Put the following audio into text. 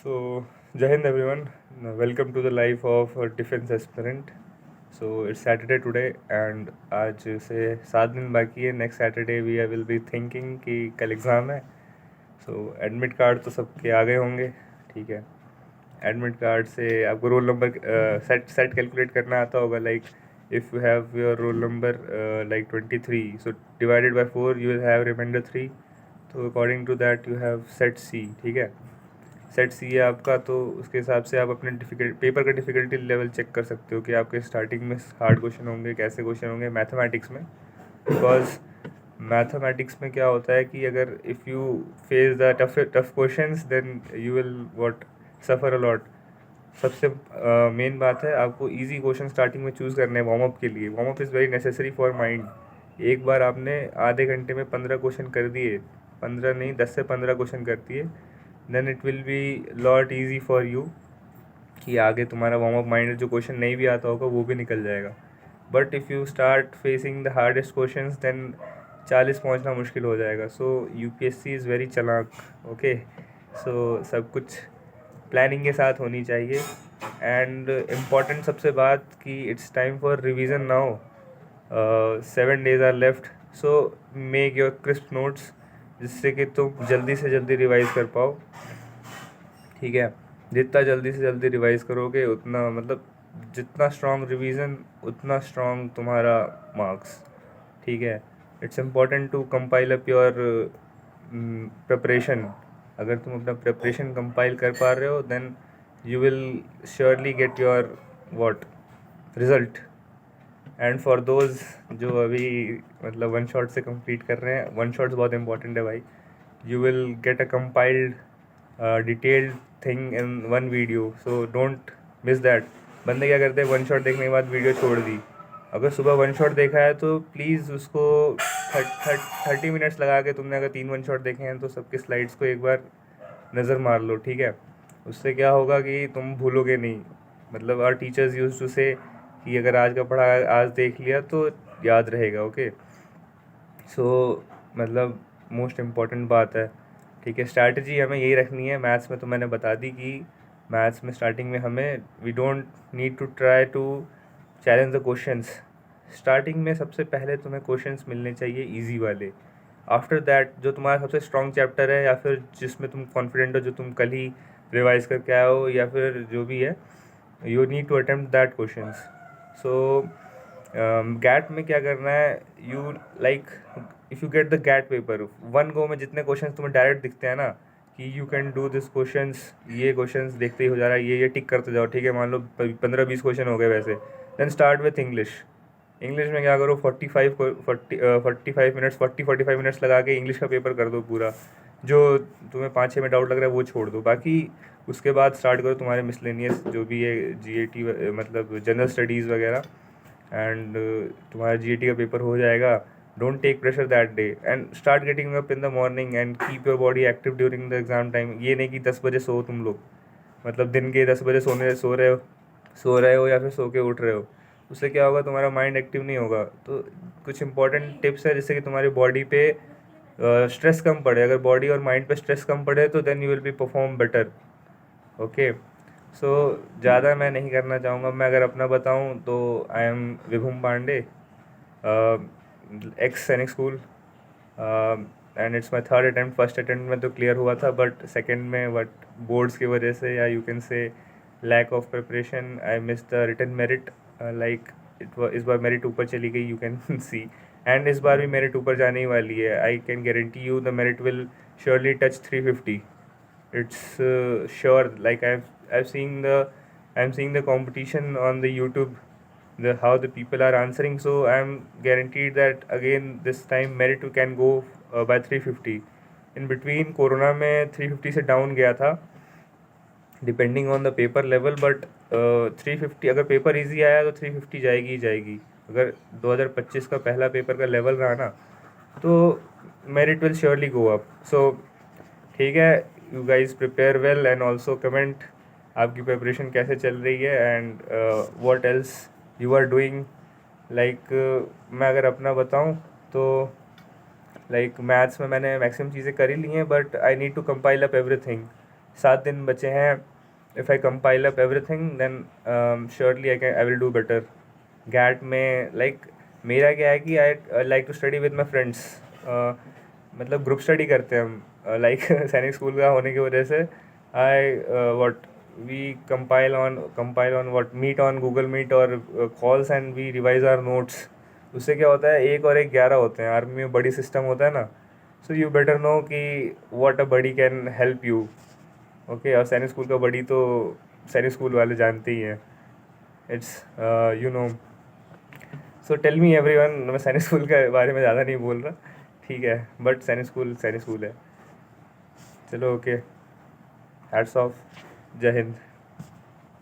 So, Jai Hind everyone. Welcome to the life of a defense aspirant. So it's Saturday today and आज से 7 दिन बाकी है. Next Saturday we will be thinking कि कल exam है. So एडमिट कार्ड तो सबके आ गए होंगे, ठीक है. एडमिट कार्ड से आपको रोल नंबर सेट कैलकुलेट करना आता होगा. Like if you have your roll number like 23, so divided by 4 you will have reminder 3. तो according to that you have set C, ठीक है. सेट सी है आपका, तो उसके हिसाब से आप अपने पेपर का डिफ़िकल्टी लेवल चेक कर सकते हो कि आपके स्टार्टिंग में हार्ड क्वेश्चन होंगे, कैसे क्वेश्चन होंगे मैथमेटिक्स में. बिकॉज मैथमेटिक्स में क्या होता है कि अगर if you face the tough questions then you will what suffer a lot. सबसे मेन बात है, आपको इजी क्वेश्चन स्टार्टिंग में चूज़ करने हैं वार्म अप के लिए. Warm up is very necessary for mind. एक बार आपने आधे घंटे में 15 क्वेश्चन कर दिए, 15 नहीं 10 से 15 क्वेश्चन कर दिए, then it will be lot easy for you कि आगे तुम्हारा वार्म अप माइंड जो क्वेश्चन नहीं भी आता होगा वो भी निकल जाएगा. But if you start facing the hardest question then 40 पहुंचना मुश्किल हो जाएगा. सो यूपीएससी इज़ वेरी चालाक. ओके, सो सब कुछ प्लानिंग के साथ होनी चाहिए. एंड इम्पॉर्टेंट सबसे बात कि it's time for revision now. 7 days are left, so make your crisp notes जिससे कि तुम जल्दी से जल्दी रिवाइज कर पाओ, ठीक है. जितना जल्दी से जल्दी रिवाइज करोगे उतना मतलब जितना स्ट्रॉन्ग रिवीजन उतना स्ट्रॉन्ग तुम्हारा मार्क्स, ठीक है. It's important to compile up your preparation. अगर तुम अपना प्रिपरेशन कंपाइल कर पा रहे हो then you will surely get your what result. And for those जो अभी मतलब वन शॉट से कंप्लीट कर रहे हैं, वन शॉट्स बहुत इंपॉर्टेंट है भाई. You will get a compiled detailed thing in one video, so don't miss that. बंदे क्या करते हैं, वन शॉट देखने के बाद वीडियो छोड़ दी. अगर सुबह वन शॉट देखा है तो प्लीज़ उसको 30 मिनट्स लगा के, तुमने अगर 3 वन शॉट देखे हैं तो सबके स्लाइड्स को एक बार नज़र मार लो, ठीक है. उससे क्या होगा कि तुम भूलोगे नहीं. मतलब आवर टीचर्स यूज्ड टू से कि अगर आज का पढ़ा आज देख लिया तो याद रहेगा. ओके, सो मतलब मोस्ट इम्पॉर्टेंट बात है, ठीक है. स्ट्रैटेजी हमें यही रखनी है. मैथ्स में तो मैंने बता दी कि मैथ्स में स्टार्टिंग में हमें we don't need to try to challenge the questions. Starting में सबसे पहले तुम्हें क्वेश्चंस मिलने चाहिए इजी वाले. आफ्टर दैट जो तुम्हारा सबसे स्ट्रॉन्ग चैप्टर है या फिर जिसमें तुम कॉन्फिडेंट हो, जो तुम कल ही रिवाइज करके आए हो या फिर जो भी है, you need to attempt that questions. So GAT में क्या करना है, you like if you get the GAT paper one go में, जितने क्वेश्चंस तुम्हें डायरेक्ट दिखते हैं ना कि you can do this questions, ये क्वेश्चंस देखते ही हो जा रहा है, ये टिक करते जाओ, ठीक है. मान लो 15-20 क्वेश्चन हो गए वैसे. Then start with English. English में क्या करो, 45 मिनट्स 45 मिनट्स लगा के इंग्लिश का पेपर कर दो पूरा. जो तुम्हें 5-6 में डाउट लग रहा है वो छोड़ दो. बाकी उसके बाद स्टार्ट करो तुम्हारे मिसलेनियस जो भी है, जीएटी मतलब जनरल स्टडीज़ वगैरह. एंड तुम्हारा जीएटी का पेपर हो जाएगा. Don't take pressure that day and start getting up in the morning and keep your body active during the exam time. ये नहीं कि 10 बजे सो तुम लोग, मतलब दिन के 10 बजे सो रहे हो या फिर सो के उठ रहे हो. उससे क्या होगा, तुम्हारा माइंड एक्टिव नहीं होगा. तो कुछ इंपॉर्टेंट टिप्स है जिससे कि तुम्हारी बॉडी पे स्ट्रेस कम पड़े. अगर बॉडी और माइंड पे स्ट्रेस कम पड़े तो then you will be perform better. Okay, so ज़्यादा मैं नहीं करना चाहूँगा. मैं अगर अपना बताऊँ तो I am Vibhum Pandey, ex Sainik school, and it's my third attempt. First attempt में तो क्लियर हुआ था बट सेकेंड में बट बोर्ड्स की वजह से या you can say lack of preparation I miss the written merit. Like इस बार मेरिट ऊपर चली गई, यू कैन सी. एंड इस बार भी मेरिट ऊपर जाने ही वाली है. I can guarantee you the merit will surely touch 350. It's sure. Like I'm seeing the competition on the YouTube, the how the people are answering. So I'm guaranteed that again this time merit can go by 350. In between corona में 350 से down गया था depending on the paper level. But 350 अगर paper easy आया तो 350 जाएगी ही जाएगी. अगर 2025 का पहला पेपर का लेवल रहा ना तो merit will surely go up. So ठीक है, you guys prepare well and also comment आपकी प्रिपरेशन कैसे चल रही है and what else you are doing. Like मैं अगर अपना बताऊं तो लाइक मैथ्स में मैंने मैक्सिमम चीज़ें कर ही ली हैं but I need to compile up everything. 7 दिन बचे हैं. If I compile up everything then surely I will do better. GAT में मेरा क्या है कि I like to study with my friends. मतलब ग्रुप स्टडी करते हैं हम. सैनिक स्कूल का होने की वजह से I what we compile on what meet on Google Meet और calls and we revise our notes. उससे क्या होता है, 1 और 1 11 होते हैं. आर्मी में बड़ी सिस्टम होता है ना. सो यू बेटर नो कि what a buddy can help you. Okay. और सैनिक स्कूल का बडी तो सैनिक स्कूल वाले जानते ही हैं. It's you know. So tell me everyone. मैं सैनिक स्कूल के बारे में ज़्यादा नहीं बोल रहा, ठीक है, बट सैनिक स्कूल है. चलो ओके. Hats off. जय हिंद.